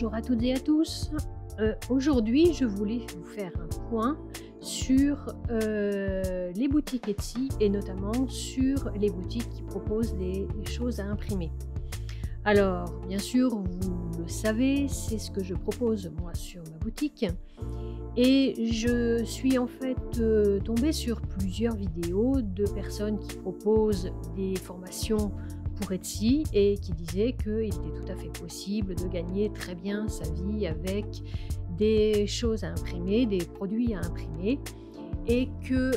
Bonjour à toutes et à tous. Aujourd'hui, je voulais vous faire un point sur les boutiques Etsy et notamment sur les boutiques qui proposent des choses à imprimer. Alors, bien sûr, vous le savez, c'est ce que je propose moi sur ma boutique. Et je suis en fait tombée sur plusieurs vidéos de personnes qui proposent des formations pour Etsy et qui disaient qu'il était tout à fait possible de gagner très bien sa vie avec des choses à imprimer, des produits à imprimer, et que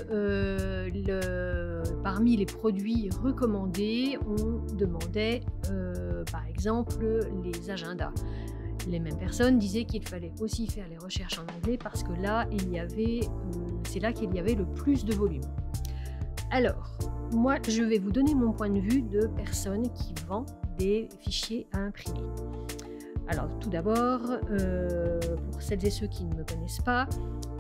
parmi les produits recommandés, on demandait par exemple les agendas. Les mêmes personnes disaient qu'il fallait aussi faire les recherches en anglais parce que là, c'est là qu'il y avait le plus de volume. Alors, moi, je vais vous donner mon point de vue de personne qui vend des fichiers à imprimer. Alors, tout d'abord, pour celles et ceux qui ne me connaissent pas,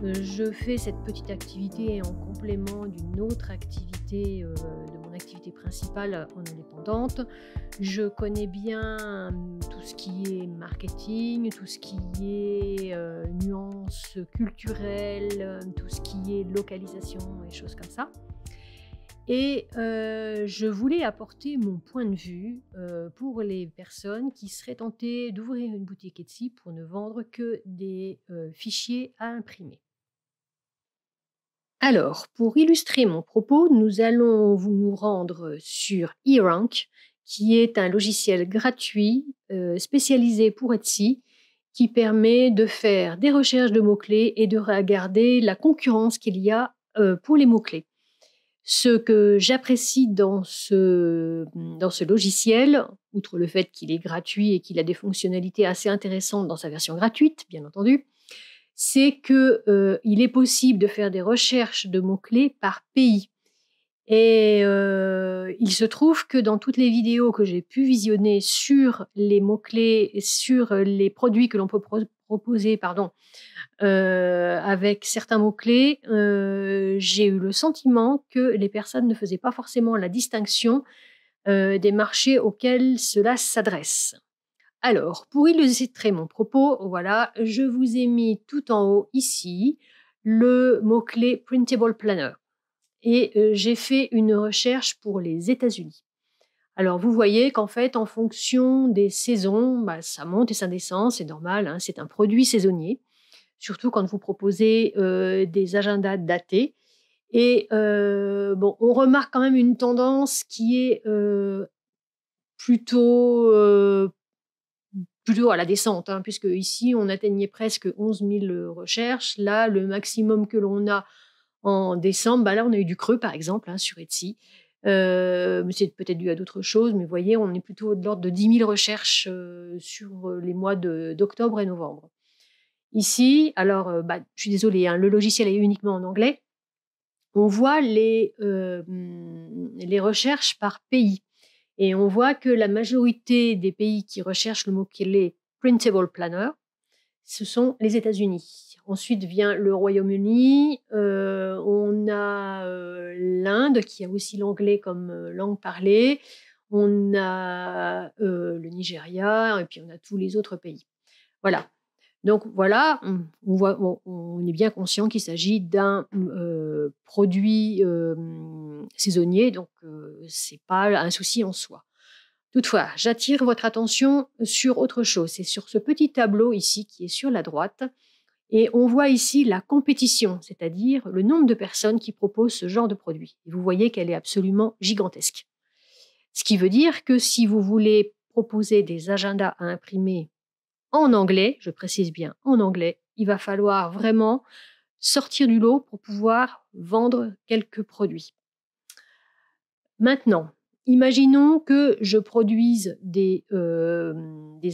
je fais cette petite activité en complément d'une autre activité, de mon activité principale en indépendante. Je connais bien tout ce qui est marketing, tout ce qui est nuances culturelles, tout ce qui est localisation et choses comme ça. Et je voulais apporter mon point de vue pour les personnes qui seraient tentées d'ouvrir une boutique Etsy pour ne vendre que des fichiers à imprimer. Alors, pour illustrer mon propos, nous allons nous rendre sur eRank, qui est un logiciel gratuit spécialisé pour Etsy, qui permet de faire des recherches de mots-clés et de regarder la concurrence qu'il y a pour les mots-clés. Ce que j'apprécie dans ce logiciel, outre le fait qu'il est gratuit et qu'il a des fonctionnalités assez intéressantes dans sa version gratuite, bien entendu, c'est qu'il est possible de faire des recherches de mots-clés par pays. Et il se trouve que dans toutes les vidéos que j'ai pu visionner sur les mots-clés, sur les produits que l'on peut proposer, avec certains mots-clés, j'ai eu le sentiment que les personnes ne faisaient pas forcément la distinction des marchés auxquels cela s'adresse. Alors, pour illustrer mon propos, voilà, je vous ai mis tout en haut ici le mot-clé Printable Planner. Et j'ai fait une recherche pour les États-Unis. Alors, vous voyez qu'en fait, en fonction des saisons, ça monte et ça descend, c'est normal, hein, c'est un produit saisonnier, surtout quand vous proposez des agendas datés. Et on remarque quand même une tendance qui est plutôt à la descente, hein, puisque ici, on atteignait presque 11 000 recherches. Là, le maximum que l'on a en décembre, là, on a eu du creux, par exemple, hein, sur Etsy. C'est peut-être dû à d'autres choses, mais vous voyez, on est plutôt de l'ordre de 10 000 recherches sur les mois d'octobre et novembre. Ici, alors, je suis désolée, hein, le logiciel est uniquement en anglais. On voit les recherches par pays. Et on voit que la majorité des pays qui recherchent le mot-clé Printable Planner, ce sont les États-Unis. Ensuite vient le Royaume-Uni, on a l'Inde qui a aussi l'anglais comme langue parlée, on a le Nigeria et puis on a tous les autres pays. Voilà. Donc voilà, on est bien conscient qu'il s'agit d'un produit saisonnier, donc ce n'est pas un souci en soi. Toutefois, j'attire votre attention sur autre chose. C'est sur ce petit tableau ici qui est sur la droite. Et on voit ici la compétition, c'est-à-dire le nombre de personnes qui proposent ce genre de produit. Et vous voyez qu'elle est absolument gigantesque. Ce qui veut dire que si vous voulez proposer des agendas à imprimer en anglais, je précise bien en anglais, il va falloir vraiment sortir du lot pour pouvoir vendre quelques produits. Maintenant, imaginons que je produise des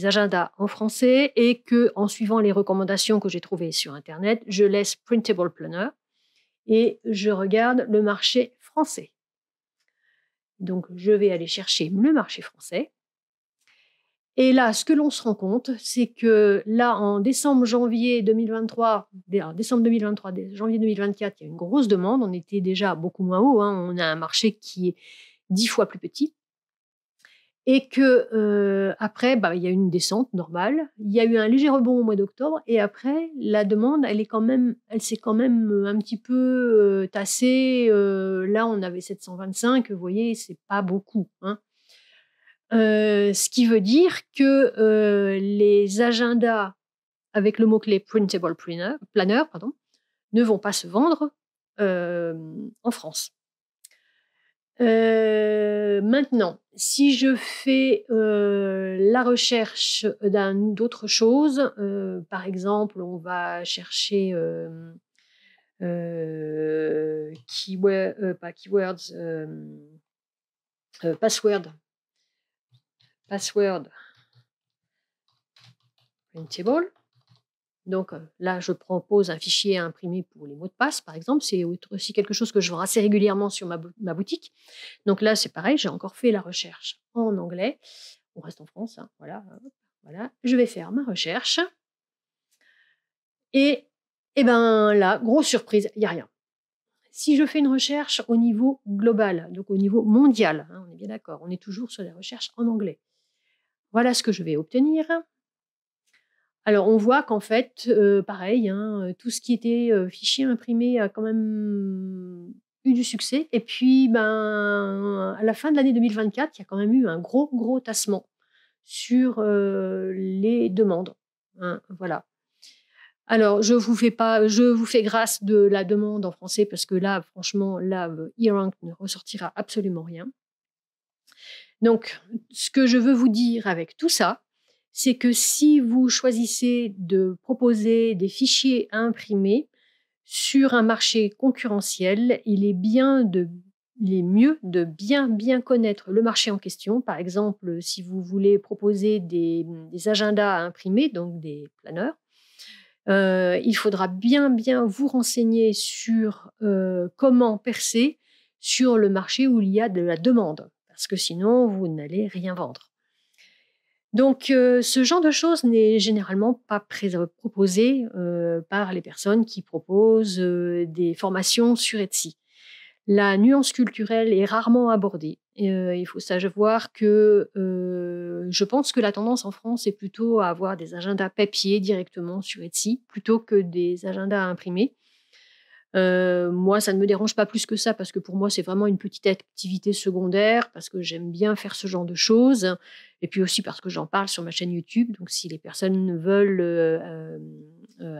agendas en français et que, en suivant les recommandations que j'ai trouvées sur Internet, je laisse Printable Planner et je regarde le marché français. Donc, je vais aller chercher le marché français. Et là, ce que l'on se rend compte, c'est que là, en janvier 2023, janvier 2024, il y a une grosse demande. On était déjà beaucoup moins haut, hein. On a un marché qui est 10 fois plus petit. et que après, il y a eu une descente normale. Il y a eu un léger rebond au mois d'octobre, et après, la demande, elle s'est quand même un petit peu tassée. Là, on avait 725, vous voyez, c'est pas beaucoup, hein. Ce qui veut dire que les agendas avec le mot-clé Printable Planner, ne vont pas se vendre en France. Maintenant, si je fais la recherche d'autres choses, par exemple, on va chercher password printable. Donc là, je propose un fichier à imprimer pour les mots de passe, par exemple. C'est aussi quelque chose que je vois assez régulièrement sur ma boutique. Donc là, c'est pareil, j'ai encore fait la recherche en anglais. On reste en France, hein, voilà. Je vais faire ma recherche. Et ben là, grosse surprise, il n'y a rien. Si je fais une recherche au niveau global, donc au niveau mondial, hein, on est bien d'accord, on est toujours sur les recherches en anglais. Voilà ce que je vais obtenir. Alors, on voit qu'en fait, pareil, hein, tout ce qui était fichier imprimé a quand même eu du succès. Et puis, à la fin de l'année 2024, il y a quand même eu un gros tassement sur les demandes, hein, voilà. Alors, je vous fais grâce de la demande en français parce que là, franchement, là, eRank ne ressortira absolument rien. Donc, ce que je veux vous dire avec tout ça, c'est que si vous choisissez de proposer des fichiers à imprimer sur un marché concurrentiel, il est mieux de bien connaître le marché en question. Par exemple, si vous voulez proposer des agendas à imprimer, donc des planners, il faudra bien vous renseigner sur comment percer sur le marché où il y a de la demande, parce que sinon, vous n'allez rien vendre. Donc, ce genre de choses n'est généralement pas proposé par les personnes qui proposent des formations sur Etsy. La nuance culturelle est rarement abordée. Il faut savoir que je pense que la tendance en France est plutôt à avoir des agendas papier directement sur Etsy plutôt que des agendas à imprimer. Moi, ça ne me dérange pas plus que ça parce que pour moi, c'est vraiment une petite activité secondaire parce que j'aime bien faire ce genre de choses et puis aussi parce que j'en parle sur ma chaîne YouTube. Donc, si les personnes veulent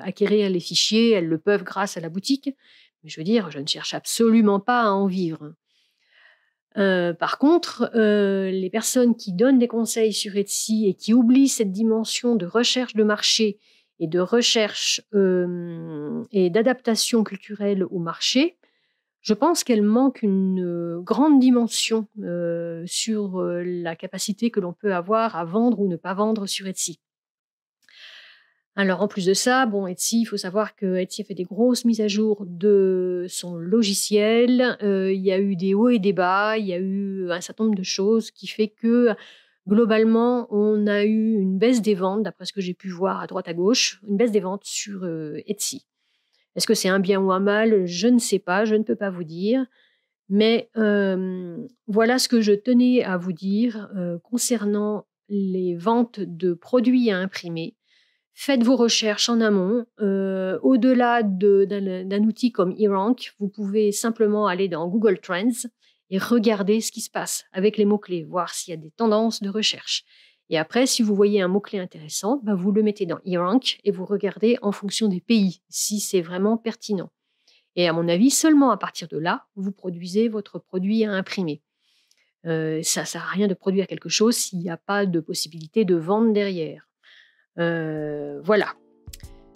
acquérir les fichiers, elles le peuvent grâce à la boutique. Mais je veux dire, je ne cherche absolument pas à en vivre. Par contre, les personnes qui donnent des conseils sur Etsy et qui oublient cette dimension de recherche de marché et de recherche et d'adaptation culturelle au marché, je pense qu'elle manque une grande dimension sur la capacité que l'on peut avoir à vendre ou ne pas vendre sur Etsy. Alors, en plus de ça, Etsy, il faut savoir que Etsy a fait des grosses mises à jour de son logiciel. Il y a eu des hauts et des bas, il y a eu un certain nombre de choses qui fait que globalement, on a eu une baisse des ventes, d'après ce que j'ai pu voir à droite à gauche, une baisse des ventes sur Etsy. Est-ce que c'est un bien ou un mal? Je ne sais pas, je ne peux pas vous dire. Mais voilà ce que je tenais à vous dire concernant les ventes de produits à imprimer. Faites vos recherches en amont. Au-delà d'un outil comme eRank, vous pouvez simplement aller dans Google Trends et regarder ce qui se passe avec les mots-clés, voir s'il y a des tendances de recherche. Et après, si vous voyez un mot-clé intéressant, vous le mettez dans eRank et vous regardez en fonction des pays, si c'est vraiment pertinent. Et à mon avis, seulement à partir de là, vous produisez votre produit à imprimer. Ça ne sert à rien de produire quelque chose s'il n'y a pas de possibilité de vente derrière. Voilà.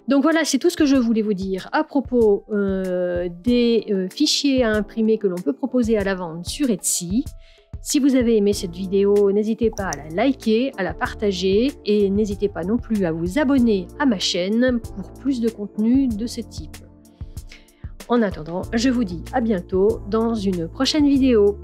Donc voilà, c'est tout ce que je voulais vous dire à propos des fichiers à imprimer que l'on peut proposer à la vente sur Etsy. Si vous avez aimé cette vidéo, n'hésitez pas à la liker, à la partager et n'hésitez pas non plus à vous abonner à ma chaîne pour plus de contenu de ce type. En attendant, je vous dis à bientôt dans une prochaine vidéo.